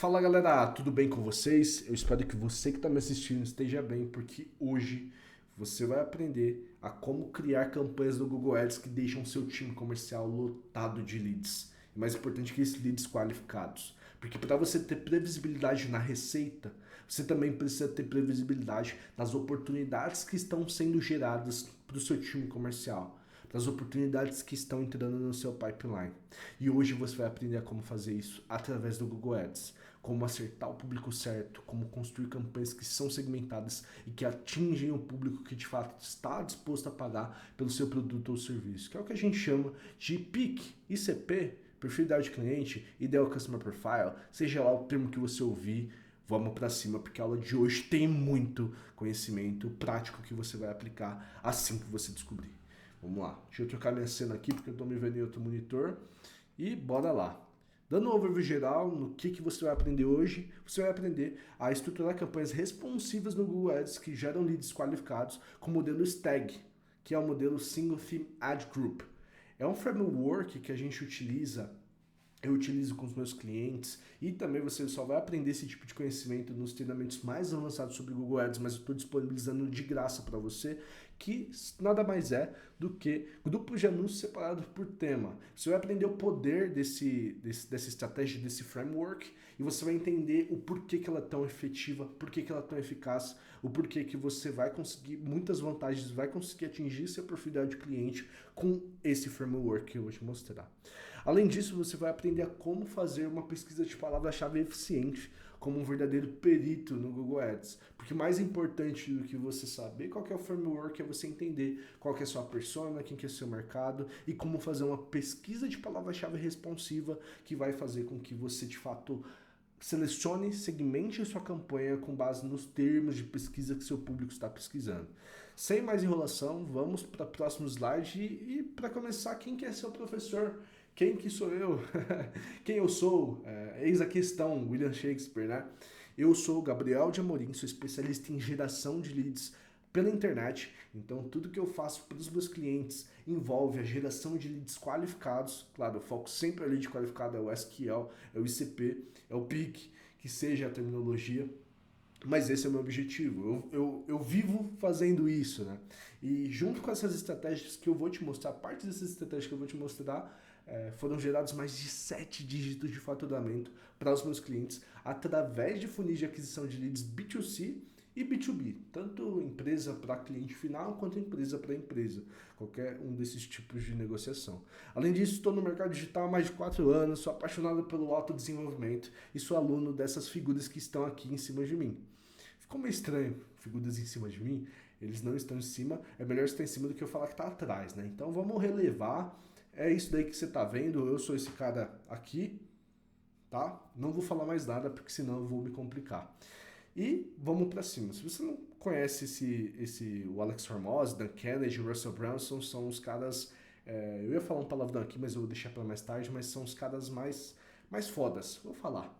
Fala galera, tudo bem com vocês? Eu espero que você que está me assistindo esteja bem, porque hoje você vai aprender a como criar campanhas no Google Ads que deixam seu time comercial lotado de leads. E mais importante que esses leads qualificados. Porque para você ter previsibilidade na receita, você também precisa ter previsibilidade nas oportunidades que estão sendo geradas para o seu time comercial, das oportunidades que estão entrando no seu pipeline. E hoje você vai aprender a como fazer isso através do Google Ads, como acertar o público certo, como construir campanhas que são segmentadas e que atingem o público que de fato está disposto a pagar pelo seu produto ou serviço, que é o que a gente chama de PIC, ICP, perfil ideal de cliente, Ideal Customer Profile, seja lá o termo que você ouvir. Vamos para cima, porque a aula de hoje tem muito conhecimento prático que você vai aplicar assim que você descobrir. Vamos lá, deixa eu trocar minha cena aqui porque eu estou me vendo em outro monitor e bora lá. Dando um overview geral no que você vai aprender hoje, você vai aprender a estruturar campanhas responsivas no Google Ads que geram leads qualificados com o modelo STAG, que é o modelo Single Theme Ad Group. É um framework que a gente utiliza, eu utilizo com os meus clientes, e também você só vai aprender esse tipo de conhecimento nos treinamentos mais avançados sobre Google Ads, mas eu estou disponibilizando de graça para você, que nada mais é do que grupos de anúncios separados por tema. Você vai aprender o poder dessa estratégia, desse framework, e você vai entender o porquê que ela é tão efetiva, porquê que ela é tão eficaz, o porquê que você vai conseguir muitas vantagens, vai conseguir atingir seu perfil de cliente com esse framework que eu vou te mostrar. Além disso, você vai aprender a como fazer uma pesquisa de palavra-chave eficiente como um verdadeiro perito no Google Ads. Porque mais importante do que você saber qual que é o framework é você entender qual que é a sua persona, quem que é o seu mercado e como fazer uma pesquisa de palavra-chave responsiva que vai fazer com que você de fato selecione, segmente a sua campanha com base nos termos de pesquisa que seu público está pesquisando. Sem mais enrolação, vamos para o próximo slide e para começar, quem que é seu professor? Quem que sou eu? Quem eu sou? Eis a questão, William Shakespeare, né? Eu sou Gabriel de Amorim, sou especialista em geração de leads pela internet, então tudo que eu faço para os meus clientes envolve a geração de leads qualificados. Claro, o foco sempre é lead qualificado, é o SQL, é o ICP, é o PIC, que seja a terminologia, mas esse é o meu objetivo. Eu vivo fazendo isso, né? E junto com essas estratégias que eu vou te mostrar, parte dessas estratégias que eu vou te mostrar, foram gerados mais de 7 dígitos de faturamento para os meus clientes através de funis de aquisição de leads B2C e B2B, tanto empresa para cliente final quanto empresa para empresa, qualquer um desses tipos de negociação. Além disso, estou no mercado digital há mais de 4 anos, sou apaixonado pelo autodesenvolvimento e sou aluno dessas figuras que estão aqui em cima de mim. Ficou meio estranho, figuras em cima de mim, eles não estão em cima, é melhor estar em cima do que eu falar que está atrás, né? Então vamos relevar, é isso daí que você está vendo, eu sou esse cara aqui, tá? Não vou falar mais nada porque senão eu vou me complicar. E vamos para cima. Se você não conhece o Alex Hormozi, Dan Kennedy, Russell Brunson, são os caras. Eu ia falar um palavrão aqui, mas eu vou deixar para mais tarde. Mas são os caras mais fodas. Vou falar.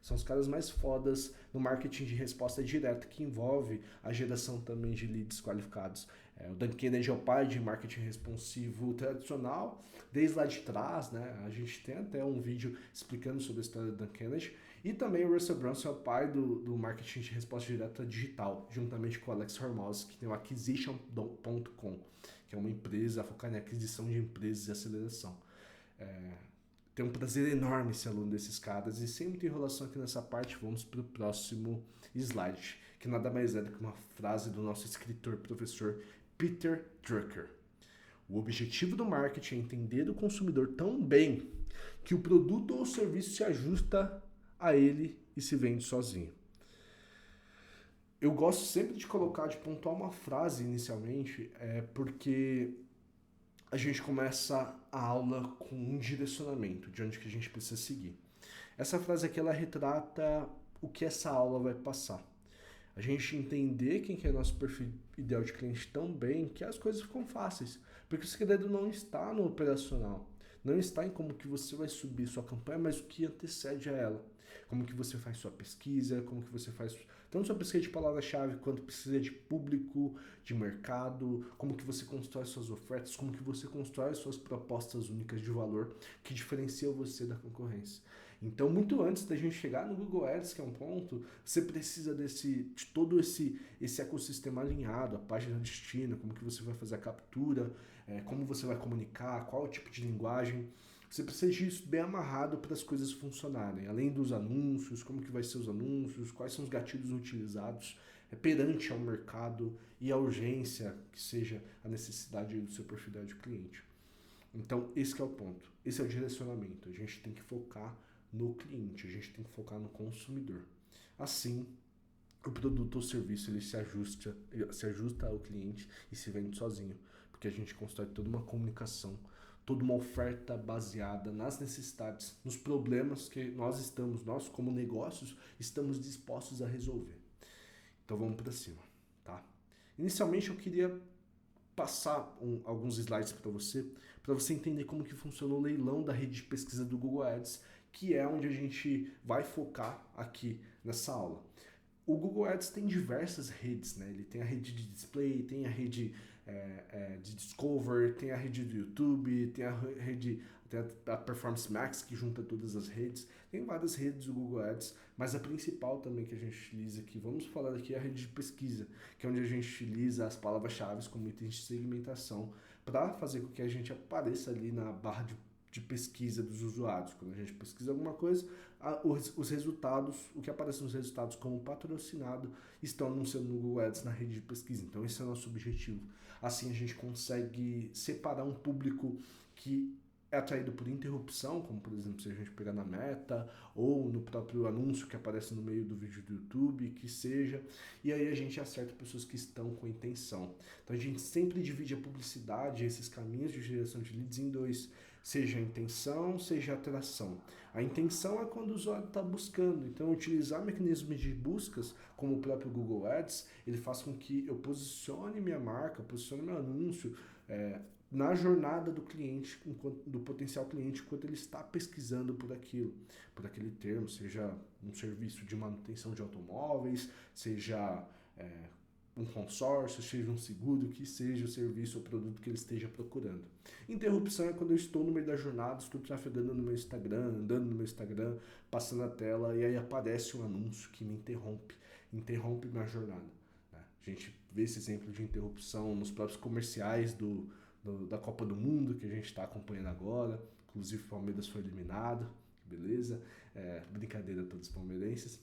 São os caras mais fodas no marketing de resposta direta, que envolve a geração também de leads qualificados. O Dan Kennedy é o pai de marketing responsivo tradicional, desde lá de trás, né? A gente tem até um vídeo explicando sobre a história do Dan Kennedy. E também o Russell Brunson é o pai do marketing de resposta direta digital, juntamente com o Alex Hormozi, que tem o Acquisition.com, que é uma empresa focada em aquisição de empresas e aceleração. Tenho um prazer enorme ser aluno desses caras e sem muita enrolação aqui nessa parte, vamos para o próximo slide, que nada mais é do que uma frase do nosso escritor professor Peter Drucker. O objetivo do marketing é entender o consumidor tão bem que o produto ou serviço se ajusta a ele e se vende sozinho. Eu gosto sempre de colocar, de pontuar uma frase inicialmente, porque a gente começa a aula com um direcionamento de onde que a gente precisa seguir. Essa frase aqui ela retrata o que essa aula vai passar. A gente entender quem que é nosso perfil ideal de cliente tão bem que as coisas ficam fáceis. Porque o segredo não está no operacional. Não está em como que você vai subir sua campanha, mas o que antecede a ela. Como que você faz sua pesquisa, como que você faz tanto sua pesquisa de palavra-chave quanto pesquisa de público, de mercado, como que você constrói suas ofertas, como que você constrói suas propostas únicas de valor que diferenciam você da concorrência. Então, muito antes da gente chegar no Google Ads, que é um ponto, você precisa de todo esse ecossistema alinhado, a página de destino, como que você vai fazer a captura, como você vai comunicar, qual o tipo de linguagem. Você precisa disso bem amarrado para as coisas funcionarem. Além dos anúncios, como que vai ser os anúncios, quais são os gatilhos utilizados perante ao mercado e a urgência que seja a necessidade do seu perfil de cliente. Então, esse é o ponto. Esse é o direcionamento. A gente tem que focar no cliente, a gente tem que focar no consumidor. Assim, o produto ou serviço ele se ajusta ao cliente e se vende sozinho, porque a gente constrói toda uma comunicação, toda uma oferta baseada nas necessidades, nos problemas que nós como negócios, estamos dispostos a resolver. Então vamos para cima, tá? Inicialmente eu queria passar alguns slides para você entender como que funciona o leilão da rede de pesquisa do Google Ads, que é onde a gente vai focar aqui nessa aula. O Google Ads tem diversas redes, né? Ele tem a rede de display, tem a rede de Discover, tem a rede do YouTube, tem a rede da Performance Max, que junta todas as redes. Tem várias redes do Google Ads, mas a principal também que a gente utiliza aqui, vamos falar aqui, é a rede de pesquisa, que é onde a gente utiliza as palavras-chave como itens de segmentação para fazer com que a gente apareça ali na barra de pesquisa dos usuários. Quando a gente pesquisa alguma coisa, os resultados, o que aparece nos resultados como patrocinado, estão anunciando no Google Ads na rede de pesquisa. Então esse é o nosso objetivo. Assim a gente consegue separar um público que é atraído por interrupção, como por exemplo se a gente pegar na Meta ou no próprio anúncio que aparece no meio do vídeo do YouTube, que seja, e aí a gente acerta pessoas que estão com intenção. Então a gente sempre divide a publicidade, esses caminhos de geração de leads em dois, seja a intenção, seja a atração. A intenção é quando o usuário está buscando, então utilizar mecanismos de buscas, como o próprio Google Ads, ele faz com que eu posicione minha marca, posicione meu anúncio, na jornada do cliente, do potencial cliente, enquanto ele está pesquisando por aquilo, por aquele termo, seja um serviço de manutenção de automóveis, seja um consórcio, seja um seguro, que seja o serviço ou produto que ele esteja procurando. Interrupção é quando eu estou no meio da jornada, estou trafegando no meu Instagram, andando no meu Instagram, passando a tela e aí aparece um anúncio que me interrompe minha jornada. A gente vê esse exemplo de interrupção nos próprios comerciais da Copa do Mundo, que a gente está acompanhando agora. Inclusive o Palmeiras foi eliminado, beleza? Brincadeira a todos os palmeirenses.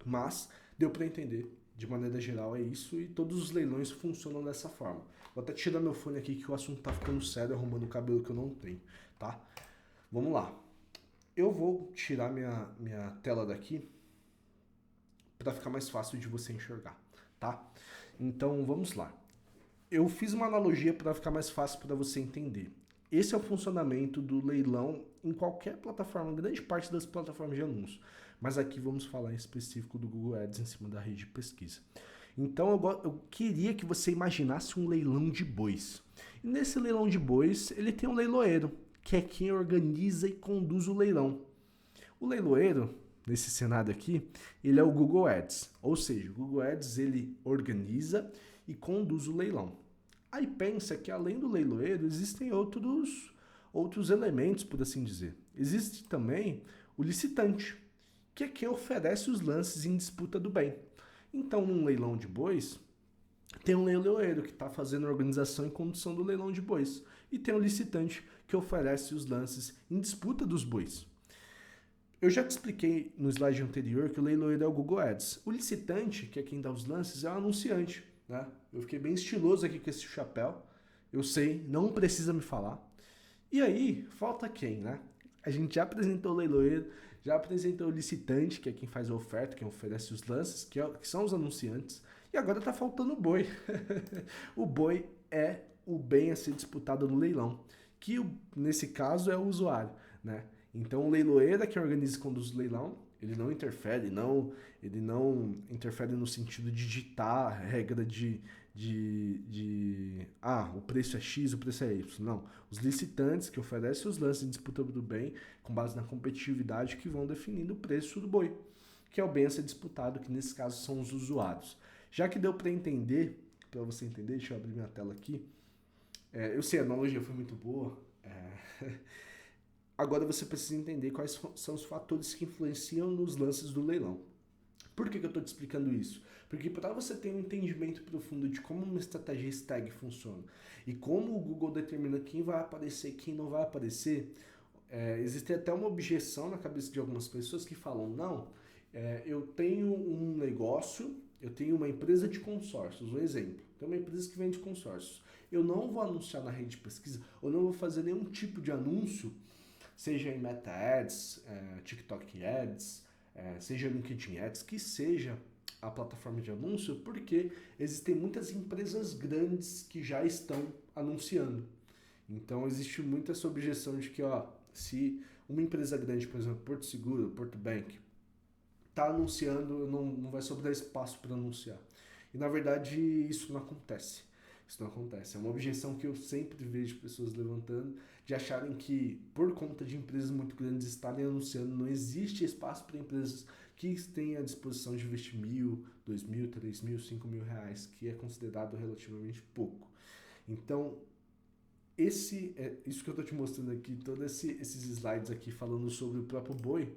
Mas deu para entender, de maneira geral é isso, e todos os leilões funcionam dessa forma. Vou até tirar meu fone aqui que o assunto tá ficando sério, arrumando o cabelo que eu não tenho, tá? Vamos lá. Eu vou tirar minha tela daqui para ficar mais fácil de você enxergar, tá? Então vamos lá. Eu fiz uma analogia para ficar mais fácil para você entender. Esse é o funcionamento do leilão em qualquer plataforma, grande parte das plataformas de anúncio. Mas aqui vamos falar em específico do Google Ads em cima da rede de pesquisa. Então eu queria que você imaginasse um leilão de bois. E nesse leilão de bois, ele tem um leiloeiro, que é quem organiza e conduz o leilão. O leiloeiro, nesse cenário aqui, ele é o Google Ads. Ou seja, o Google Ads ele organiza e conduz o leilão. Aí pensa que além do leiloeiro existem outros elementos, por assim dizer. Existe também o licitante, que é quem oferece os lances em disputa do bem. Então, num leilão de bois, tem um leiloeiro que está fazendo a organização e condução do leilão de bois. E tem um licitante que oferece os lances em disputa dos bois. Eu já te expliquei no slide anterior que o leiloeiro é o Google Ads. O licitante, que é quem dá os lances, é o anunciante. Né? Eu fiquei bem estiloso aqui com esse chapéu. Eu sei, não precisa me falar. E aí, falta quem, né? A gente já apresentou o leiloeiro, já apresentou o licitante, que é quem faz a oferta, quem oferece os lances, que são os anunciantes. E agora tá faltando o boi. O boi é o bem a ser disputado no leilão, que nesse caso é o usuário, né? Então o leiloeiro é quem organiza e conduz o leilão, ele não interfere, ele não interfere no sentido de ditar a regra o preço é X, o preço é Y. Não, os licitantes que oferecem os lances de disputa do bem com base na competitividade que vão definindo o preço do boi, que é o bem a ser disputado, que nesse caso são os usuários. Já que deu para entender, para você entender, deixa eu abrir minha tela aqui. Eu sei, a analogia foi muito boa. agora você precisa entender quais são os fatores que influenciam nos lances do leilão. Por que eu estou te explicando isso? Porque para você ter um entendimento profundo de como uma estratégia stag funciona e como o Google determina quem vai aparecer e quem não vai aparecer, existe até uma objeção na cabeça de algumas pessoas que falam, não, eu tenho um negócio, eu tenho uma empresa de consórcios, um exemplo, tem uma empresa que vende consórcios, eu não vou anunciar na rede de pesquisa, ou não vou fazer nenhum tipo de anúncio, seja em Meta Ads, TikTok Ads, seja LinkedIn Ads, que seja a plataforma de anúncio, porque existem muitas empresas grandes que já estão anunciando. Então existe muita essa objeção de que, se uma empresa grande, por exemplo, Porto Seguro, Porto Bank, está anunciando, não vai sobrar espaço para anunciar. E na verdade isso não acontece. Isso não acontece. É uma objeção que eu sempre vejo pessoas levantando, de acharem que, por conta de empresas muito grandes estarem anunciando, não existe espaço para empresas que têm a disposição de investir 1.000, 2.000, 3.000, 5.000 reais, que é considerado relativamente pouco. Então, isso que eu estou te mostrando aqui, todos esses slides aqui falando sobre o próprio boi,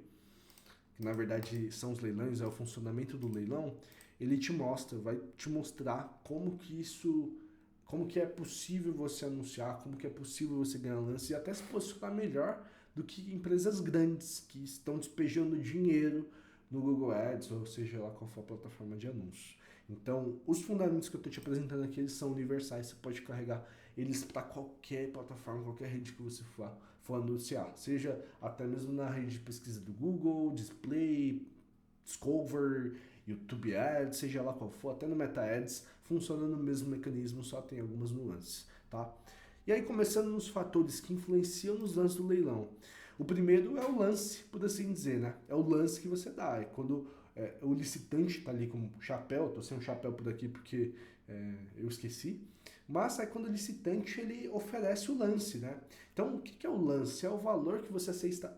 que na verdade são os leilões, é o funcionamento do leilão, ele te mostra, vai te mostrar como que é possível você anunciar, como que é possível você ganhar lance e até se posicionar melhor do que empresas grandes que estão despejando dinheiro no Google Ads, ou seja lá qual for a plataforma de anúncios. Então, os fundamentos que eu estou te apresentando aqui, eles são universais, você pode carregar eles para qualquer plataforma, qualquer rede que você for anunciar, seja até mesmo na rede de pesquisa do Google, Display, Discover, YouTube Ads, seja lá qual for, até no Meta Ads, funciona no mesmo mecanismo, só tem algumas nuances, tá? E aí, começando nos fatores que influenciam nos lances do leilão. O primeiro é o lance, por assim dizer, né? É o lance que você dá. É quando o licitante está ali com chapéu, tô sem um chapéu por aqui porque eu esqueci, mas é quando o licitante ele oferece o lance, né? Então, o que é o lance? É o valor que você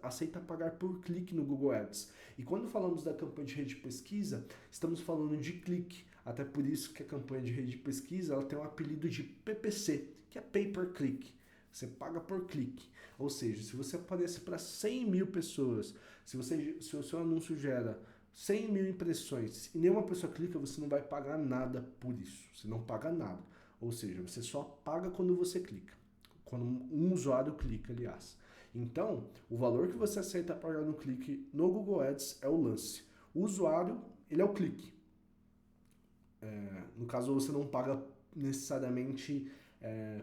aceita pagar por clique no Google Ads. E quando falamos da campanha de rede de pesquisa, estamos falando de clique. Até por isso que a campanha de rede de pesquisa ela tem um apelido de PPC, que é Pay Per Click. Você paga por clique. Ou seja, se você aparece para 100.000 pessoas, se o seu anúncio gera 100.000 impressões e nenhuma pessoa clica, você não vai pagar nada por isso. Você não paga nada. Ou seja, você só paga quando você clica. Quando um usuário clica, aliás. Então, o valor que você aceita pagar no clique no Google Ads é o lance. O usuário, ele é o clique. No caso, você não paga necessariamente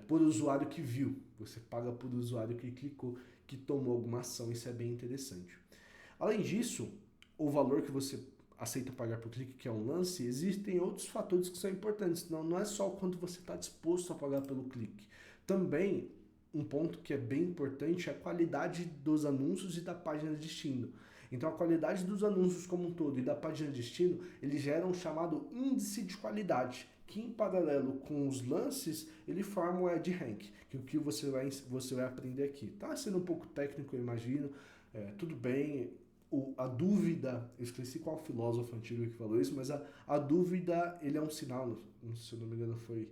por usuário que viu. Você paga por usuário que clicou, que tomou alguma ação. Isso é bem interessante. Além disso, o valor que você aceita pagar por clique, que é um lance, existem outros fatores que são importantes. Não é só o quanto você está disposto a pagar pelo clique. Também, um ponto que é bem importante é a qualidade dos anúncios e da página de destino. Então, a qualidade dos anúncios como um todo e da página de destino, eles geram um chamado índice de qualidade, que em paralelo com os lances, ele forma o EdRank, que é o que você vai aprender aqui. Tá sendo um pouco técnico, eu imagino, tudo bem. A dúvida, eu esqueci qual filósofo antigo que falou isso, mas a dúvida, ele é um sinal, se eu não me engano foi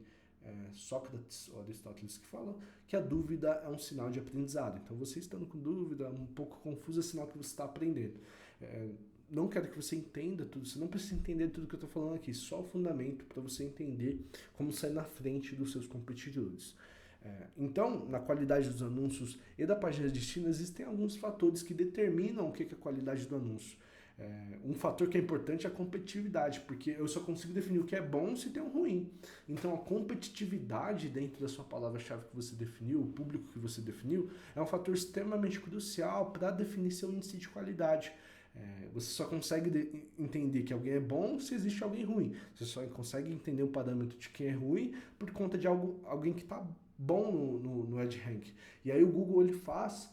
Sócrates ou Aristóteles que fala, que a dúvida é um sinal de aprendizado. Então, você estando com dúvida, um pouco confuso, é sinal que você está aprendendo. Não quero que você entenda tudo, você não precisa entender tudo que eu estou falando aqui, só o fundamento para você entender como sair na frente dos seus competidores. Então, na qualidade dos anúncios e da página de destino, existem alguns fatores que determinam o que é a qualidade do anúncio. Um fator que é importante é a competitividade, porque eu só consigo definir o que é bom se tem um ruim. Então, a competitividade dentro da sua palavra-chave que você definiu, o público que você definiu, é um fator extremamente crucial para definir seu índice de qualidade. Você só consegue entender que alguém é bom se existe alguém ruim. Você só consegue entender o parâmetro de quem é ruim por conta de alguém que está bom no EdRank. E aí o Google ele faz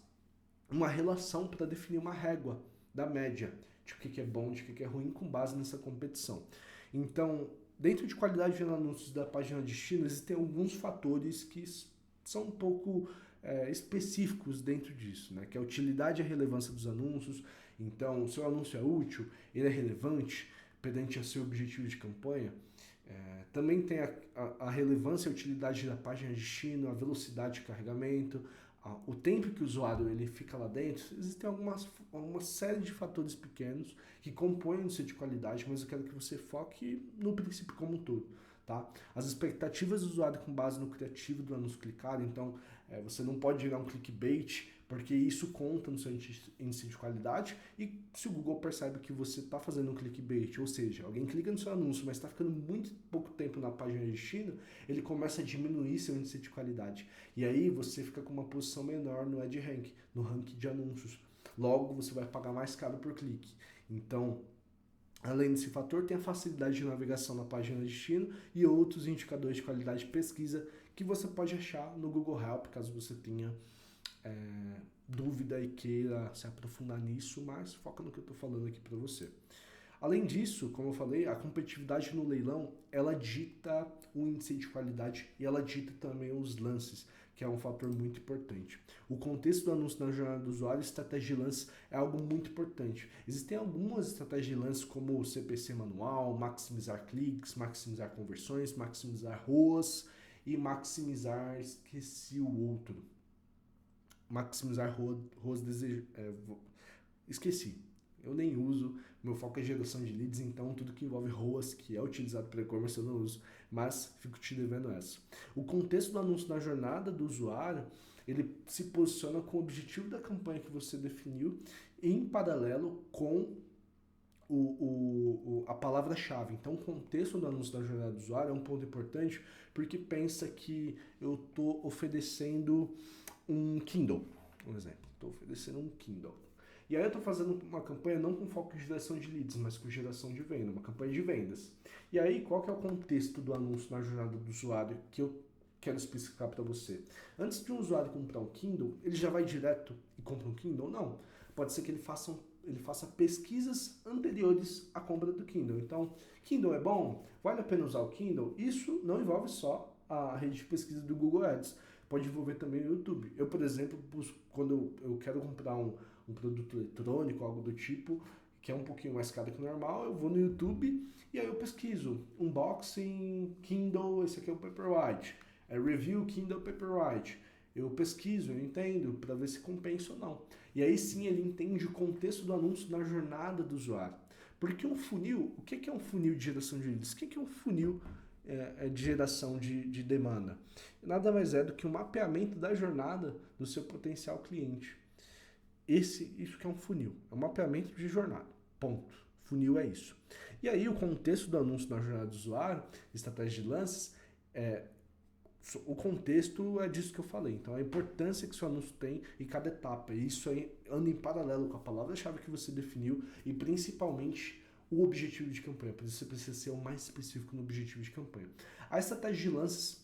uma relação para definir uma régua da média de o que é bom, de o que é ruim, com base nessa competição. Então, dentro de qualidade de anúncios da página de destino, existem alguns fatores que são um pouco específicos dentro disso, né? Que é a utilidade e a relevância dos anúncios. Então, o seu anúncio é útil, ele é relevante perante a seu objetivo de campanha. Também tem a relevância e a utilidade da página de destino, a velocidade de carregamento, o tempo que o usuário ele fica lá dentro, existem uma série de fatores pequenos que compõem o índice de qualidade, mas eu quero que você foque no princípio como um todo. Tá? As expectativas do usuário com base no criativo do anúncio clicado, então você não pode gerar um clickbait, porque isso conta no seu índice de qualidade, e se o Google percebe que você está fazendo um clickbait, ou seja, alguém clica no seu anúncio, mas está ficando muito pouco tempo na página de destino, ele começa a diminuir seu índice de qualidade. E aí você fica com uma posição menor no EdRank, no ranking de anúncios. Logo, você vai pagar mais caro por clique. Então, além desse fator, tem a facilidade de navegação na página de destino e outros indicadores de qualidade de pesquisa que você pode achar no Google Help, caso você tenha dúvida e queira se aprofundar nisso, mas foca no que eu estou falando aqui para você. Além disso, como eu falei, a competitividade no leilão, ela dita o índice de qualidade e ela dita também os lances, que é um fator muito importante. O contexto do anúncio na jornada do usuário e estratégia de lances é algo muito importante. Existem algumas estratégias de lances como o CPC manual, maximizar cliques, maximizar conversões, maximizar ROAS e maximizar, esqueci o outro, maximizar ROAS esqueci. Eu nem uso, meu foco é geração de leads, então tudo que envolve ROAS, que é utilizado para e-commerce, eu não uso, mas fico te devendo essa. O contexto do anúncio na jornada do usuário, ele se posiciona com o objetivo da campanha que você definiu em paralelo com a palavra-chave. Então, o contexto do anúncio da jornada do usuário é um ponto importante, porque pensa que eu estou oferecendo um Kindle, um exemplo. Estou oferecendo um Kindle. E aí eu estou fazendo uma campanha não com foco em geração de leads, mas com geração de venda, uma campanha de vendas. E aí, qual que é o contexto do anúncio na jornada do usuário que eu quero especificar para você? Antes de um usuário comprar um Kindle, ele já vai direto e compra um Kindle? Não. Pode ser que ele faça pesquisas anteriores à compra do Kindle. Então, Kindle é bom? Vale a pena usar o Kindle? Isso não envolve só a rede de pesquisa do Google Ads. Pode envolver também o YouTube. Eu, por exemplo, quando eu quero comprar um produto eletrônico, algo do tipo, que é um pouquinho mais caro que o normal, eu vou no YouTube e aí eu pesquiso unboxing Kindle, esse aqui é o Paperwhite, review Kindle Paperwhite. Eu pesquiso, eu entendo, para ver se compensa ou não. E aí sim ele entende o contexto do anúncio na jornada do usuário. Porque um funil, o que é um funil de geração de leads? O que é um funil de geração de demanda? Nada mais é do que um mapeamento da jornada do seu potencial cliente. Isso que é um funil, é um mapeamento de jornada, ponto. Funil é isso. E aí o contexto do anúncio na jornada do usuário, estratégia de lances, o contexto é disso que eu falei. Então a importância que seu anúncio tem em cada etapa, e isso aí anda em paralelo com a palavra-chave que você definiu e principalmente o objetivo de campanha, por isso você precisa ser o mais específico no objetivo de campanha. A estratégia de lances,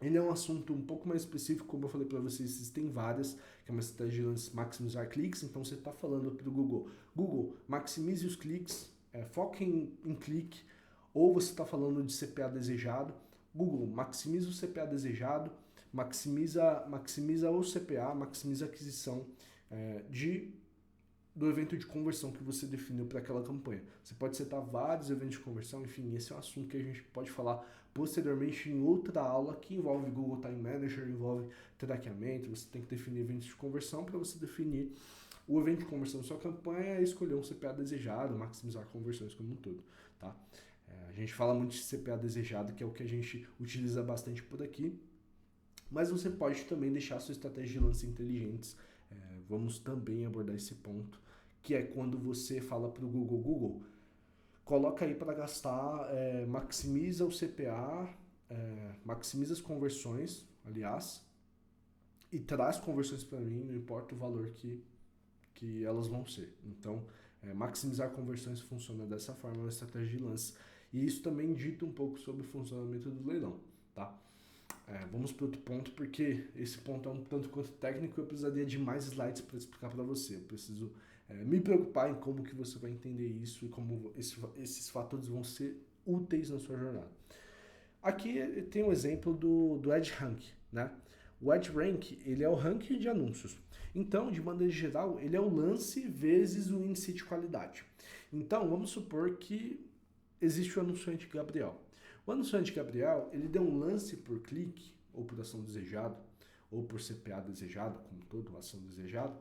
ele é um assunto um pouco mais específico, como eu falei para vocês, existem várias, que é uma estratégia de lances maximizar cliques, então você está falando para o Google, maximize os cliques, foque em clique, ou você está falando de CPA desejado, Google, maximiza o CPA desejado, maximiza o CPA, maximiza a aquisição do evento de conversão que você definiu para aquela campanha. Você pode setar vários eventos de conversão, enfim, esse é um assunto que a gente pode falar posteriormente em outra aula que envolve Google Time Manager, envolve traqueamento, você tem que definir eventos de conversão para você definir o evento de conversão da sua campanha e escolher um CPA desejado, maximizar conversões como um todo, tá? A gente fala muito de CPA desejado, que é o que a gente utiliza bastante por aqui, mas você pode também deixar sua estratégia de lance inteligentes. Vamos também abordar esse ponto, que é quando você fala para o Google, coloca aí para gastar, maximiza o CPA, maximiza as conversões, aliás, e traz conversões para mim, não importa o valor que elas vão ser. Então, maximizar conversões funciona dessa forma, é uma estratégia de lance. E isso também dita um pouco sobre o funcionamento do leilão, tá? Vamos para outro ponto, porque esse ponto é um tanto quanto técnico, eu precisaria de mais slides para explicar para você. Eu preciso me preocupar em como que você vai entender isso e como esses fatores vão ser úteis na sua jornada. Aqui tem um exemplo do EdRank, né? O EdRank, ele é o ranking de anúncios. Então, de maneira geral, ele é o lance vezes o índice de qualidade. Então, vamos supor que existe o anunciante Gabriel. O anunciante Gabriel, ele deu um lance por clique, ou por ação desejada, ou por CPA desejado, como toda ação desejada,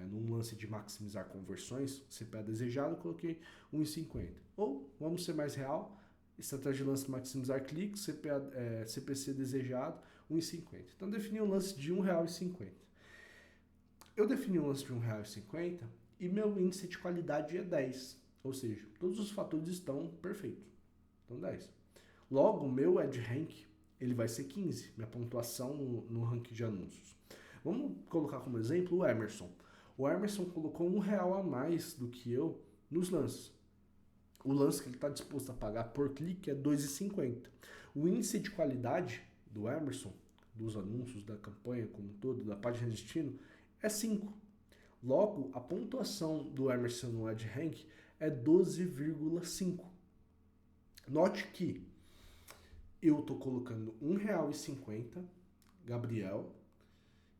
num lance de maximizar conversões, CPA desejado, coloquei 1,50. Ou, vamos ser mais real, estratégia de lance maximizar cliques, CPC desejado, 1,50. Então, defini um lance de R$ 1,50. Eu defini um lance de R$ 1,50 e meu índice de qualidade é 10. Ou seja, todos os fatores estão perfeitos. Então, 10. Logo, o meu EdRank, ele vai ser 15, minha pontuação no ranking de anúncios. Vamos colocar como exemplo o Emerson. O Emerson colocou R$ 1 a mais do que eu nos lances. O lance que ele está disposto a pagar por clique é R$ 2,50. O índice de qualidade do Emerson, dos anúncios, da campanha como um todo, da página de destino, é 5. Logo, a pontuação do Emerson no EdRank é 12,5. Note que eu estou colocando R$ 1,50, Gabriel,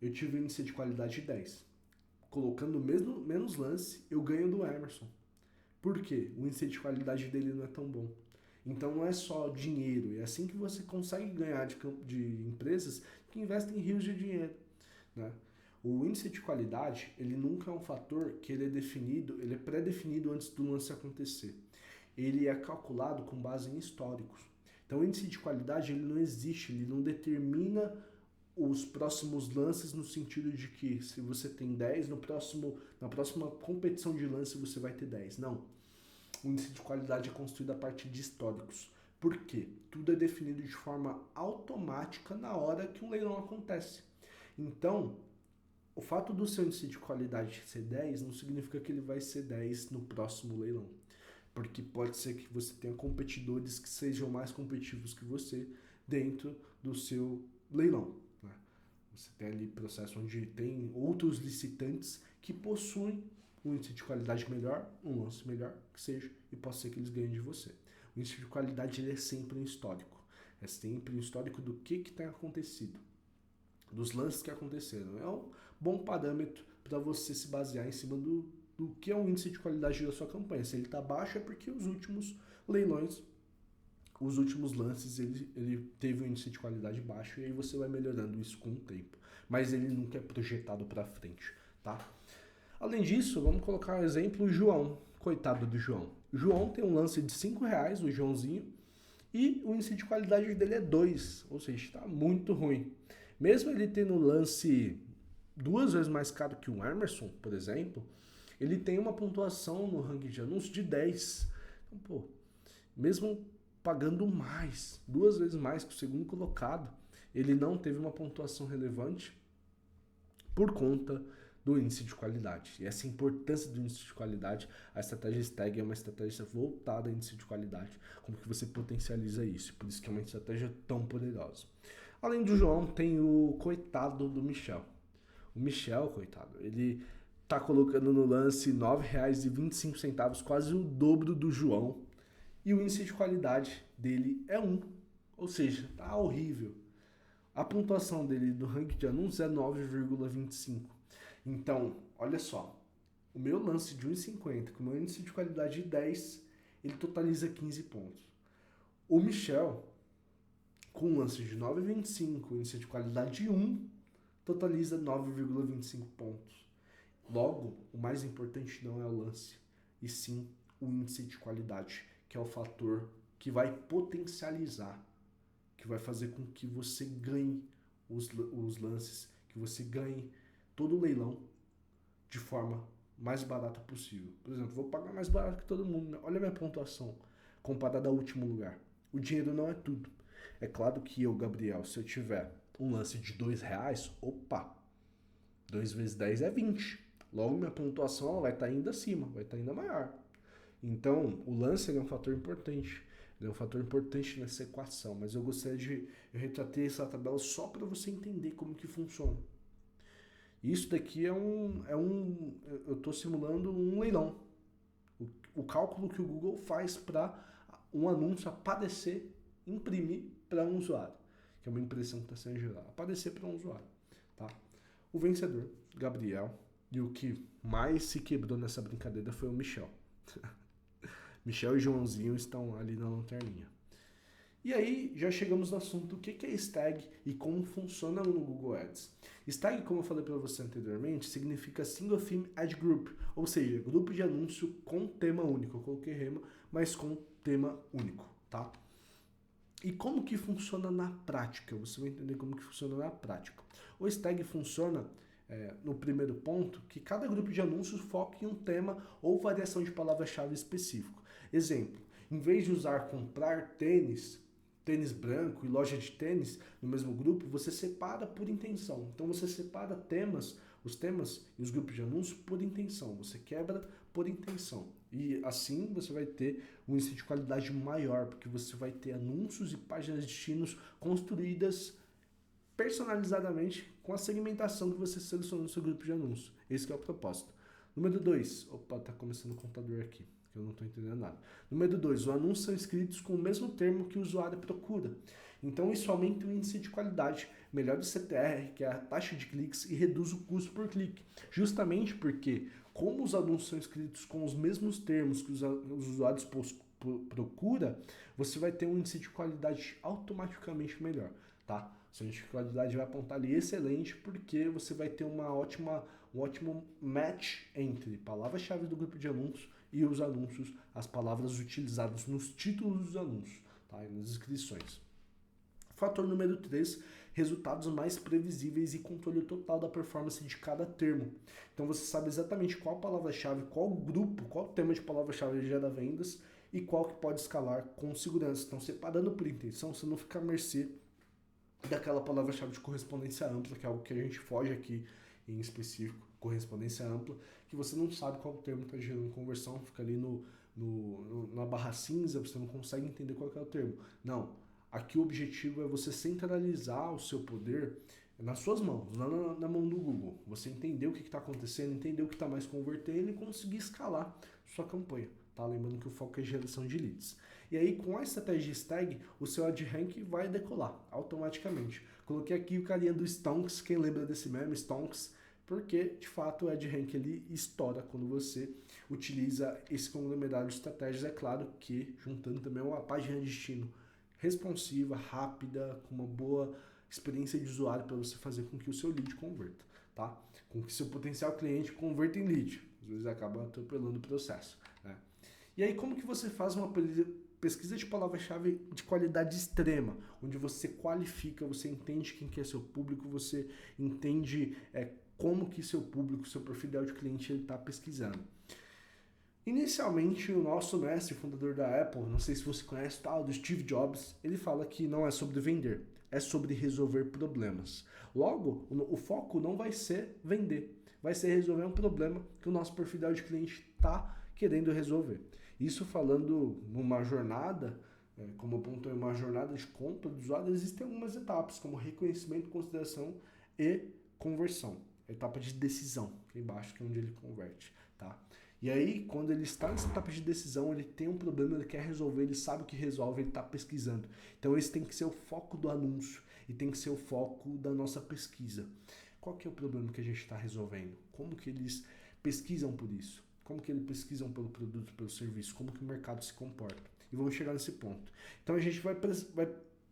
eu tive um índice de qualidade de 10. Colocando menos lance, eu ganho do Emerson. Por quê? O índice de qualidade dele não é tão bom. Então não é só dinheiro, é assim que você consegue ganhar de empresas que investem em rios de dinheiro, né? O índice de qualidade, ele nunca é um fator que ele é pré-definido antes do lance acontecer. Ele é calculado com base em históricos. Então o índice de qualidade, ele não existe, ele não determina os próximos lances no sentido de que se você tem 10, na próxima competição de lance você vai ter 10. Não. O índice de qualidade é construído a partir de históricos. Por quê? Tudo é definido de forma automática na hora que um leilão acontece. Então, o fato do seu índice de qualidade ser 10 não significa que ele vai ser 10 no próximo leilão. Porque pode ser que você tenha competidores que sejam mais competitivos que você dentro do seu leilão. Né? Você tem ali processo onde tem outros licitantes que possuem um índice de qualidade melhor, um lance melhor, que seja, e pode ser que eles ganhem de você. O índice de qualidade ele é sempre um histórico. É sempre um histórico do que tem acontecido, dos lances que aconteceram. É um bom parâmetro para você se basear em cima do que é o índice de qualidade da sua campanha. Se ele está baixo é porque os últimos leilões, os últimos lances, ele teve um índice de qualidade baixo e aí você vai melhorando isso com o tempo. Mas ele nunca é projetado para frente, tá? Além disso, vamos colocar um exemplo, o João. Coitado do João. O João tem um lance de R$5, o Joãozinho, e o índice de qualidade dele é 2, ou seja, está muito ruim. Mesmo ele tendo um lance 2 vezes mais caro que o Emerson, por exemplo, ele tem uma pontuação no ranking de anúncios de 10. Então, pô, mesmo pagando mais, 2 vezes mais que o segundo colocado, ele não teve uma pontuação relevante por conta do índice de qualidade. E essa importância do índice de qualidade, a estratégia STAG é uma estratégia voltada a índice de qualidade, como que você potencializa isso, por isso que é uma estratégia tão poderosa. Além do João, tem o coitado do Michel. O Michel, coitado, ele tá colocando no lance R$ 9,25, quase o dobro do João, e o índice de qualidade dele é 1, ou seja, tá horrível. A pontuação dele do ranking de anúncios é 9,25. Então, olha só, o meu lance de 1,50 com o meu índice de qualidade de 10, ele totaliza 15 pontos. O Michel, com um lance de 9,25, índice de qualidade de 1, totaliza 9,25 pontos. Logo, o mais importante não é o lance, e sim o índice de qualidade, que é o fator que vai potencializar, que vai fazer com que você ganhe os lances, que você ganhe todo o leilão de forma mais barata possível. Por exemplo, vou pagar mais barato que todo mundo. Olha a minha pontuação comparada ao último lugar. O dinheiro não é tudo. É claro que eu, Gabriel, se eu tiver um lance de R$2, opa, 2 vezes 10 é 20. Logo, minha pontuação vai estar ainda acima, vai estar ainda maior. Então, o lance é um fator importante. Ele é um fator importante nessa equação, mas eu gostaria de retratei essa tabela só para você entender como que funciona. Isso daqui eu estou simulando um leilão. O cálculo que o Google faz para um anúncio aparecer, imprimir para um usuário, que é uma impressão que está sendo gerada, aparecer para um usuário. Tá? O vencedor, Gabriel, e o que mais se quebrou nessa brincadeira foi o Michel. Michel e Joãozinho estão ali na lanterninha. E aí já chegamos no assunto do que é stag e como funciona no Google Ads. Stag, como eu falei para você anteriormente, significa Single Theme Ad Group, ou seja, grupo de anúncio com tema único. Eu coloquei rema, mas com tema único, tá? E como que funciona na prática? Você vai entender como que funciona na prática. O stag funciona no primeiro ponto, que cada grupo de anúncios foca em um tema ou variação de palavra-chave específico. Exemplo, em vez de usar comprar tênis, tênis branco e loja de tênis no mesmo grupo, você separa por intenção. Então você separa os temas e os grupos de anúncios por intenção. Você quebra por intenção. E assim você vai ter um índice de qualidade maior, porque você vai ter anúncios e páginas de destinos construídas personalizadamente com a segmentação que você selecionou no seu grupo de anúncios. Esse é o propósito. Número 2. Opa, tá começando o computador aqui, que eu não estou entendendo nada. Número 2. Os anúncios são escritos com o mesmo termo que o usuário procura. Então isso aumenta o índice de qualidade, melhora o CTR, que é a taxa de cliques, e reduz o custo por clique. Justamente porque, como os anúncios são escritos com os mesmos termos que os usuários procura, você vai ter um índice de qualidade automaticamente melhor, tá? Seu índice de qualidade vai apontar ali excelente, porque você vai ter um ótimo match entre palavras-chave do grupo de anúncios e os anúncios, as palavras utilizadas nos títulos dos anúncios, tá? E nas descrições. Fator número 3, resultados mais previsíveis e controle total da performance de cada termo. Então você sabe exatamente qual palavra-chave, qual grupo, qual tema de palavra-chave gera vendas e qual que pode escalar com segurança. Então, separando por intenção, você não fica à mercê daquela palavra-chave de correspondência ampla, que é algo que a gente foge aqui em específico, correspondência ampla, que você não sabe qual termo está gerando conversão, fica ali na barra cinza, você não consegue entender qual é o termo. Não, aqui o objetivo é você centralizar o seu poder nas suas mãos, na mão do Google. Você entender o que está acontecendo, entender o que está mais convertendo e conseguir escalar sua campanha. Tá? Lembrando que o foco é geração de leads. E aí, com a estratégia Stag, o seu ad rank vai decolar automaticamente. Coloquei aqui o carinha do Stonks, quem lembra desse meme, Stonks, porque de fato o ad rank ele estoura quando você utiliza esse conglomerado de estratégias. É claro que juntando também uma página de destino responsiva, rápida, com uma boa experiência de usuário para você fazer com que o seu lead converta, tá? Com que seu potencial cliente converta em lead. Às vezes acaba atropelando o processo, né? E aí, como que você faz uma pesquisa de palavra-chave de qualidade extrema, onde você qualifica, você entende quem que é seu público, você entende como que seu público, seu perfil ideal de cliente ele está pesquisando. Inicialmente, o nosso mestre, fundador da Apple, não sei se você conhece, tal, do Steve Jobs, ele fala que não é sobre vender, é sobre resolver problemas. Logo, o foco não vai ser vender, vai ser resolver um problema que o nosso perfil ideal de cliente está querendo resolver. Isso falando numa jornada, como eu pontuei, uma jornada de compra do usuário, existem algumas etapas, como reconhecimento, consideração e conversão. Etapa de decisão, aqui embaixo, que é onde ele converte, tá? E aí, quando ele está nessa etapa de decisão, ele tem um problema, ele quer resolver, ele sabe o que resolve, ele está pesquisando. Então, esse tem que ser o foco do anúncio e tem que ser o foco da nossa pesquisa. Qual que é o problema que a gente está resolvendo? Como que eles pesquisam por isso? Como que eles pesquisam pelo produto, pelo serviço? Como que o mercado se comporta? E vamos chegar nesse ponto. Então, a gente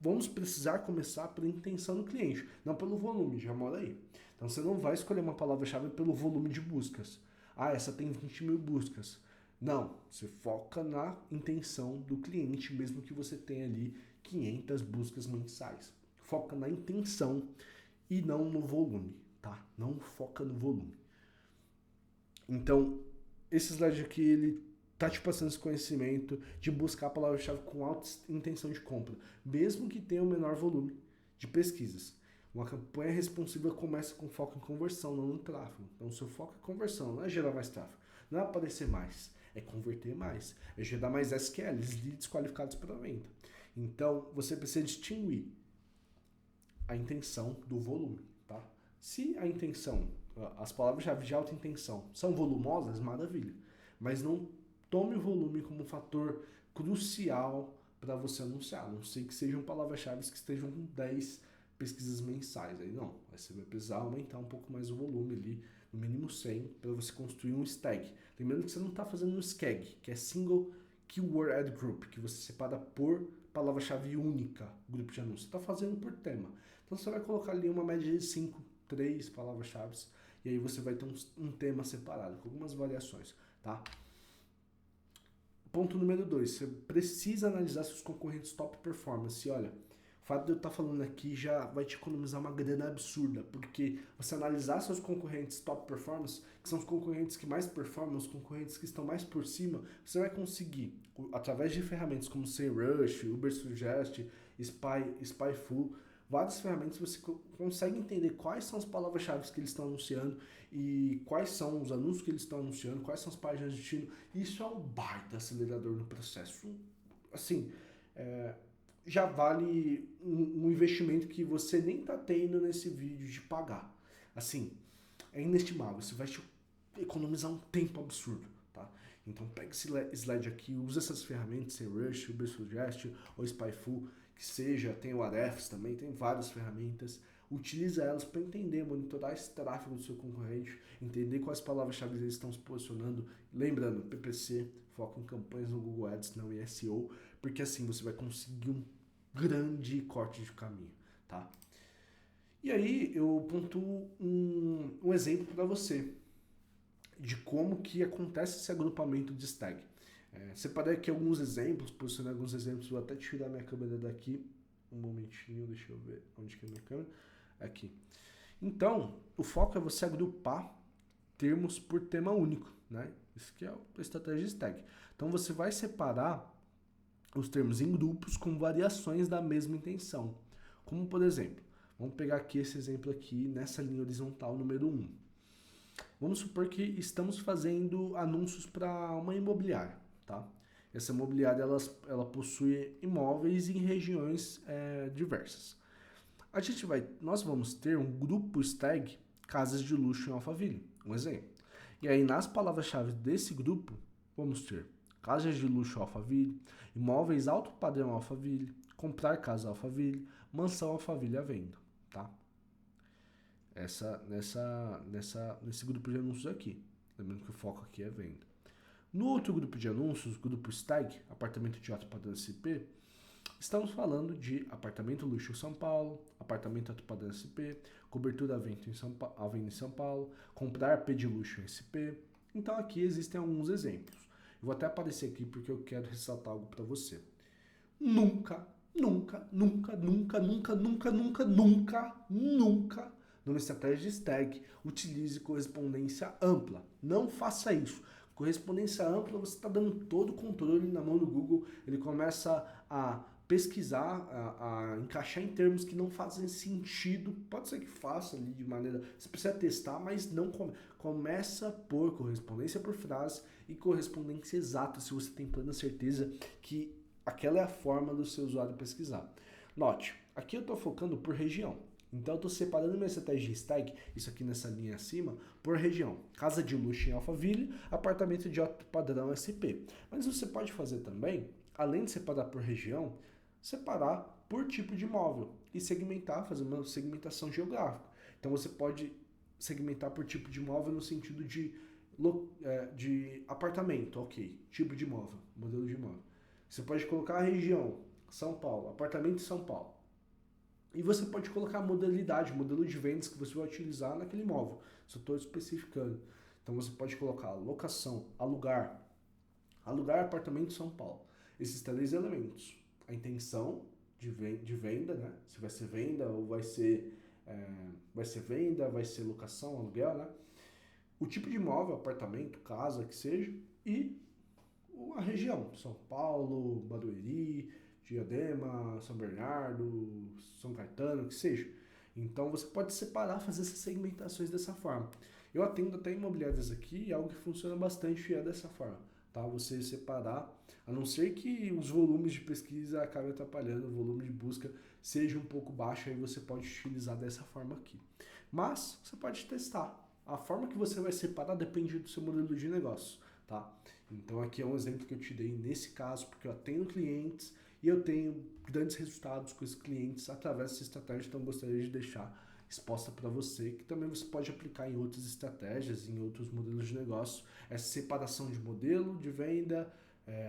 vamos precisar começar pela intenção do cliente, não pelo volume, já mora aí. Então, você não vai escolher uma palavra-chave pelo volume de buscas. Ah, essa tem 20 mil buscas. Não, você foca na intenção do cliente, mesmo que você tenha ali 500 buscas mensais. Foca na intenção e não no volume, tá? Não foca no volume. Então, esse slide aqui, ele tá te passando esse conhecimento de buscar a palavra-chave com alta intenção de compra, mesmo que tenha o menor volume de pesquisas. Uma campanha responsiva começa com foco em conversão, não no tráfego. Então, o seu foco é conversão, não é gerar mais tráfego, não é aparecer mais, é converter mais, é gerar mais SQLs, leads qualificados para venda. Então, você precisa distinguir a intenção do volume, tá? Se a intenção, as palavras-chave de alta intenção são volumosas, maravilha, mas não tome o volume como um fator crucial para você anunciar, a não sei que sejam palavras-chave que estejam com 10 pesquisas mensais, aí não, aí você vai precisar aumentar um pouco mais o volume ali, no mínimo 100, para você construir um stag. Lembrando que você não está fazendo um SCAG, que é Single Keyword Ad Group, que você separa por palavra-chave única, grupo de anúncios. Você está fazendo por tema. Então você vai colocar ali uma média de 5, 3 palavras-chave, e aí você vai ter um tema separado, com algumas variações, tá? Ponto número 2, você precisa analisar seus concorrentes top performance. E olha, o fato de eu estar falando aqui já vai te economizar uma grana absurda, porque você analisar seus concorrentes top performance, que são os concorrentes que mais performam, os concorrentes que estão mais por cima, você vai conseguir, através de ferramentas como SEMrush, Ubersuggest, Spyful, várias ferramentas você consegue entender quais são as palavras-chave que eles estão anunciando e quais são os anúncios que eles estão anunciando, quais são as páginas de destino. Isso é um baita acelerador no processo. Assim, já vale um investimento que você nem está tendo nesse vídeo de pagar. Assim, é inestimável. Você vai te economizar um tempo absurdo, tá? Então pega esse slide aqui, usa essas ferramentas, SEMrush, Ubersuggest ou Spyful, que seja, tem o Ahrefs também, tem várias ferramentas. Utiliza elas para entender, monitorar esse tráfego do seu concorrente, entender quais palavras-chave eles estão se posicionando. Lembrando, PPC, foco em campanhas no Google Ads, não em SEO, porque assim você vai conseguir um grande corte de caminho, tá? E aí eu pontuo um exemplo para você de como que acontece esse agrupamento de tag. Separei aqui alguns exemplos, posicionei alguns exemplos, vou até tirar minha câmera daqui, um momentinho, deixa eu ver onde que é a minha câmera, aqui. Então, o foco é você agrupar termos por tema único, né? Isso que é a estratégia de tag. Então, você vai separar os termos em grupos com variações da mesma intenção. Como, por exemplo, vamos pegar aqui esse exemplo aqui, nessa linha horizontal número 1. Vamos supor que estamos fazendo anúncios para uma imobiliária, tá? Essa imobiliária ela possui imóveis em regiões diversas. Nós vamos ter um grupo tag casas de luxo em Alphaville, um exemplo. E aí nas palavras-chave desse grupo, vamos ter casas de luxo Alphaville, imóveis alto padrão Alphaville, comprar casa Alphaville, mansão Alphaville à venda, tá? Nesse grupo de anúncios aqui. Lembrando que o foco aqui é venda. No outro grupo de anúncios, grupo Stag, apartamento de alto padrão SP, estamos falando de apartamento luxo em São Paulo, apartamento alto padrão SP, cobertura à venda em São Paulo, comprar AP de luxo em SP. Então aqui existem alguns exemplos. Eu vou até aparecer aqui porque eu quero ressaltar algo para você. Nunca, numa estratégia de tag, utilize correspondência ampla. Não faça isso. Correspondência ampla, você está dando todo o controle na mão do Google. Ele começa a pesquisar, a encaixar em termos que não fazem sentido. Pode ser que faça ali de maneira... Você precisa testar, mas não começa por correspondência por frase e correspondência exata, se você tem plena certeza que aquela é a forma do seu usuário pesquisar. Note, aqui eu estou focando por região. Então eu estou separando minha estratégia de tag, isso aqui nessa linha acima, por região. Casa de luxo em Alphaville, apartamento de alto padrão SP. Mas você pode fazer também, além de separar por região, separar por tipo de imóvel e segmentar, fazer uma segmentação geográfica. Então você pode segmentar por tipo de imóvel no sentido de apartamento, ok, tipo de imóvel, modelo de imóvel. Você pode colocar a região, São Paulo, apartamento em São Paulo. E você pode colocar a modalidade, modelo de vendas que você vai utilizar naquele imóvel. Só estou especificando. Então você pode colocar locação, alugar apartamento em São Paulo. Esses 3 elementos. A intenção de venda, né? Se vai ser venda ou vai ser venda, vai ser locação, aluguel, né? O tipo de imóvel, apartamento, casa, que seja, e a região, São Paulo, Barueri, Diadema, São Bernardo, São Caetano, que seja. Então você pode separar, fazer essas segmentações dessa forma. Eu atendo até imobiliárias aqui e algo que funciona bastante é dessa forma, tá? Você separar, a não ser que os volumes de pesquisa acabem atrapalhando, o volume de busca seja um pouco baixo, aí você pode utilizar dessa forma aqui. Mas você pode testar. A forma que você vai separar depende do seu modelo de negócio, tá? Então aqui é um exemplo que eu te dei nesse caso, porque eu atendo clientes e eu tenho grandes resultados com esses clientes através dessa estratégia, então eu gostaria de deixar exposta para você, que também você pode aplicar em outras estratégias, em outros modelos de negócio, essa separação de modelo de venda,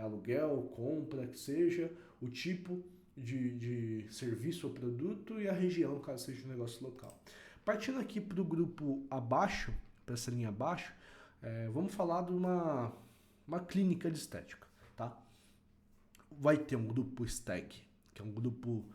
aluguel, compra, que seja, o tipo de serviço ou produto e a região, caso seja um negócio local. Partindo aqui para o grupo abaixo, para essa linha abaixo, vamos falar de uma clínica de estética, tá? Vai ter um grupo STAG, que é um grupo,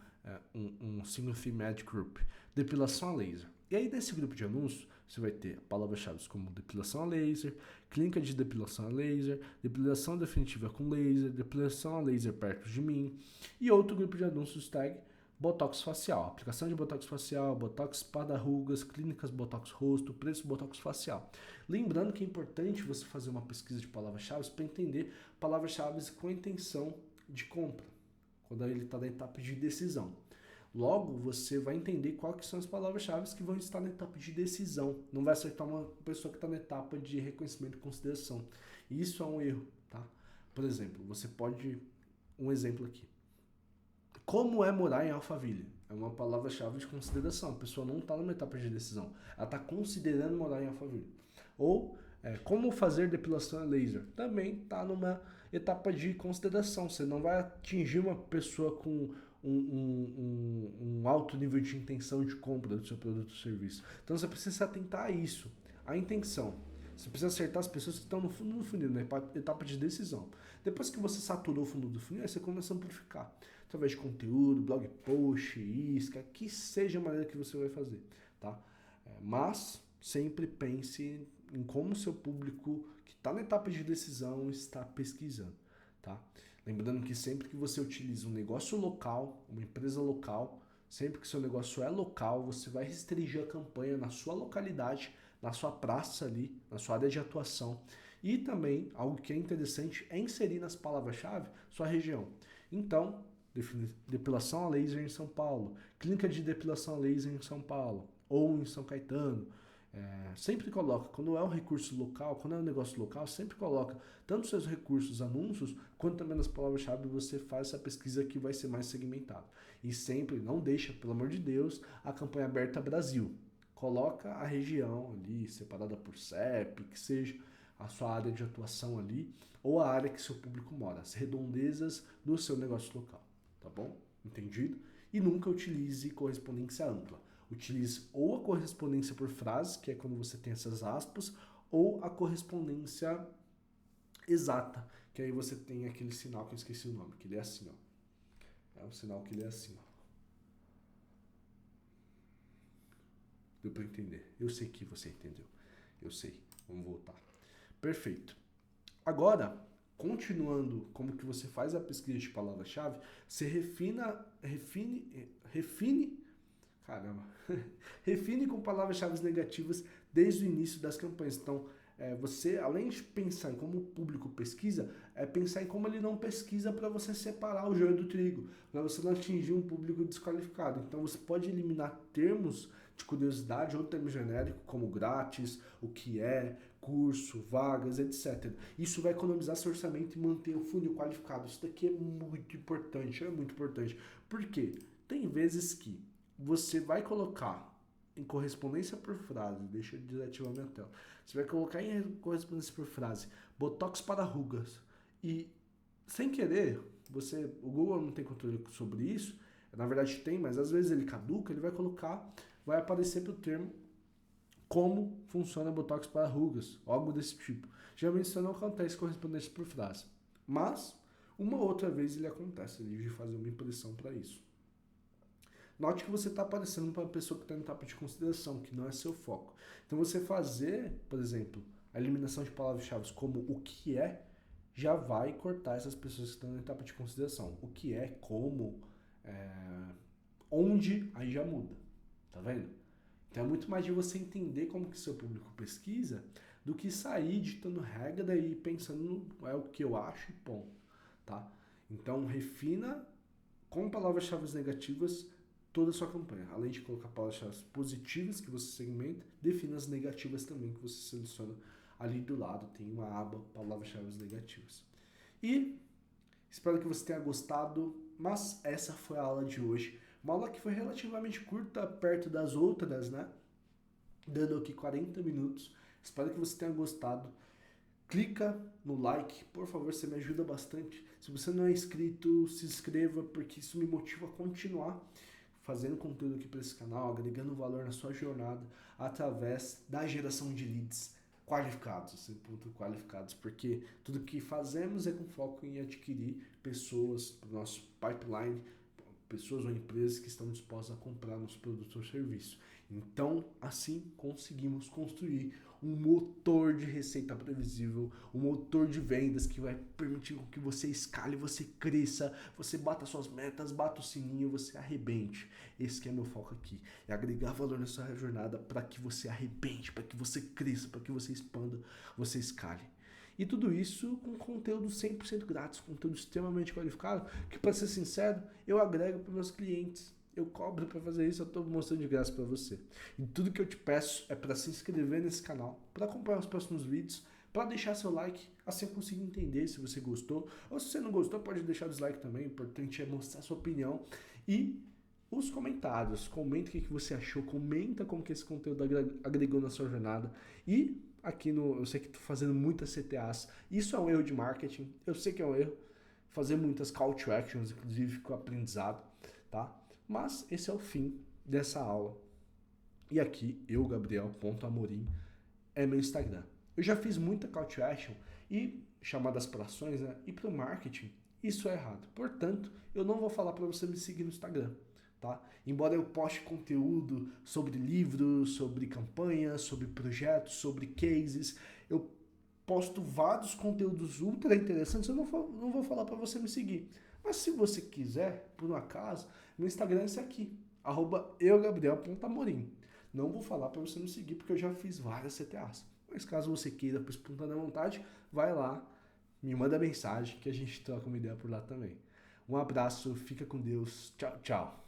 um Single Thematic Group, depilação a laser. E aí nesse grupo de anúncios, você vai ter palavras-chave como depilação a laser, clínica de depilação a laser, depilação definitiva com laser, depilação a laser perto de mim, e outro grupo de anúncios tag, Botox facial, aplicação de Botox facial, Botox para rugas, clínicas Botox rosto, preço Botox facial. Lembrando que é importante você fazer uma pesquisa de palavras-chave para entender palavras-chave com intenção de compra, quando ele está na etapa de decisão. Logo, você vai entender quais são as palavras-chave que vão estar na etapa de decisão. Não vai acertar uma pessoa que está na etapa de reconhecimento e consideração. Isso é um erro, tá? Por exemplo, você pode... Um exemplo aqui. Como é morar em Alphaville? É uma palavra-chave de consideração. A pessoa não está numa etapa de decisão. Ela está considerando morar em Alphaville. Ou como fazer depilação a laser? Também está numa etapa de consideração. Você não vai atingir uma pessoa com um alto nível de intenção de compra do seu produto ou serviço. Então você precisa se atentar a isso, a intenção. Você precisa acertar as pessoas que estão no fundo do funil, na etapa de decisão. Depois que você saturou o fundo do funil, aí você começa a amplificar. Através de conteúdo, blog post, isca, que seja a maneira que você vai fazer, tá? Mas sempre pense em como o seu público que está na etapa de decisão está pesquisando, tá? Lembrando que sempre que você utiliza um negócio local, uma empresa local, sempre que seu negócio é local, você vai restringir a campanha na sua localidade, na sua praça ali, na sua área de atuação. E também, algo que é interessante, é inserir nas palavras-chave sua região. Então, depilação a laser em São Paulo, clínica de depilação a laser em São Paulo, ou em São Caetano. Sempre coloca, quando é um recurso local, quando é um negócio local, sempre coloca tanto seus recursos, anúncios, quanto também nas palavras-chave você faz essa pesquisa que vai ser mais segmentada. E sempre, não deixa, pelo amor de Deus, a campanha aberta Brasil. Coloca a região ali, separada por CEP, que seja a sua área de atuação ali, ou a área que seu público mora, as redondezas do seu negócio local, tá bom? Entendido? E nunca utilize correspondência ampla. Utilize ou a correspondência por frase, que é quando você tem essas aspas, ou a correspondência exata, que aí você tem aquele sinal que eu esqueci o nome, que ele é assim, ó. É um sinal que ele é assim, ó. Deu para entender? Eu sei que você entendeu. Eu sei. Vamos voltar. Perfeito. Agora, continuando como que você faz a pesquisa de palavra-chave, você refine com palavras-chave negativas desde o início das campanhas. Então, você, além de pensar em como o público pesquisa, pensar em como ele não pesquisa para você separar o joio do trigo, para você não atingir um público desqualificado. Então, você pode eliminar termos de curiosidade ou termos genéricos como grátis, o que é, curso, vagas, etc. Isso vai economizar seu orçamento e manter o funil qualificado. Isso daqui é muito importante, Por quê? Tem vezes que você vai colocar em correspondência por frase, deixa eu desativar minha tela. Você vai colocar em correspondência por frase Botox para rugas e sem querer, o Google não tem controle sobre isso, na verdade tem, mas às vezes ele caduca, ele vai colocar, vai aparecer pro termo como funciona Botox para rugas, algo desse tipo. Geralmente isso não acontece em correspondência por frase, mas uma outra vez ele acontece, ele de fazer uma impressão para isso. Note que você está aparecendo para uma pessoa que está em etapa de consideração, que não é seu foco. Então você fazer, por exemplo, a eliminação de palavras-chave como o que é, já vai cortar essas pessoas que estão na etapa de consideração. O que é, como, onde, aí já muda. Tá vendo? Então é muito mais de você entender como que seu público pesquisa do que sair ditando regra e pensando no é o que eu acho e ponto. Tá? Então refina com palavras-chave negativas toda a sua campanha. Além de colocar palavras-chave positivas que você segmenta, defina as negativas também que você seleciona ali do lado. Tem uma aba palavras-chave negativas. E espero que você tenha gostado, mas essa foi a aula de hoje. Uma aula que foi relativamente curta perto das outras, né? Dando aqui 40 minutos. Espero que você tenha gostado. Clica no like, por favor, você me ajuda bastante. Se você não é inscrito, se inscreva, porque isso me motiva a continuar fazendo conteúdo aqui para esse canal, agregando valor na sua jornada através da geração de leads qualificados, esse ponto qualificados, porque tudo que fazemos é com foco em adquirir pessoas para o nosso pipeline, pessoas ou empresas que estão dispostas a comprar nosso produto ou serviço. Então, assim conseguimos construir um motor de receita previsível, um motor de vendas que vai permitir que você escale, você cresça, você bata suas metas, bata o sininho, você arrebente. Esse que é meu foco aqui, é agregar valor nessa jornada para que você arrebente, para que você cresça, para que você expanda, você escale. E tudo isso com conteúdo 100% grátis, conteúdo extremamente qualificado, que para ser sincero, eu agrego para meus clientes. Eu cobro para fazer isso, eu estou mostrando de graça para você. E tudo que eu te peço é para se inscrever nesse canal, para acompanhar os próximos vídeos, para deixar seu like, assim eu consigo entender se você gostou. Ou se você não gostou, pode deixar o dislike também, o importante é mostrar sua opinião. E os comentários, comenta o que você achou, comenta como que esse conteúdo agregou na sua jornada. E aqui eu sei que estou fazendo muitas CTAs, isso é um erro de marketing, eu sei que é um erro, fazer muitas call to actions, inclusive com aprendizado, tá? Mas esse é o fim dessa aula. E aqui, Gabriel.amorim, é meu Instagram. Eu já fiz muita call to action e chamadas para ações, né? E para o marketing, isso é errado. Portanto, eu não vou falar para você me seguir no Instagram, tá? Embora eu poste conteúdo sobre livros, sobre campanhas, sobre projetos, sobre cases, eu posto vários conteúdos ultra interessantes, eu não vou falar para você me seguir. Mas se você quiser, por um acaso, meu Instagram é esse aqui, @eugabriel.amorim. Não vou falar para você me seguir, porque eu já fiz várias CTAs. Mas caso você queira, por espontânea vontade, vai lá, me manda mensagem que a gente troca uma ideia por lá também. Um abraço, fica com Deus, tchau, tchau.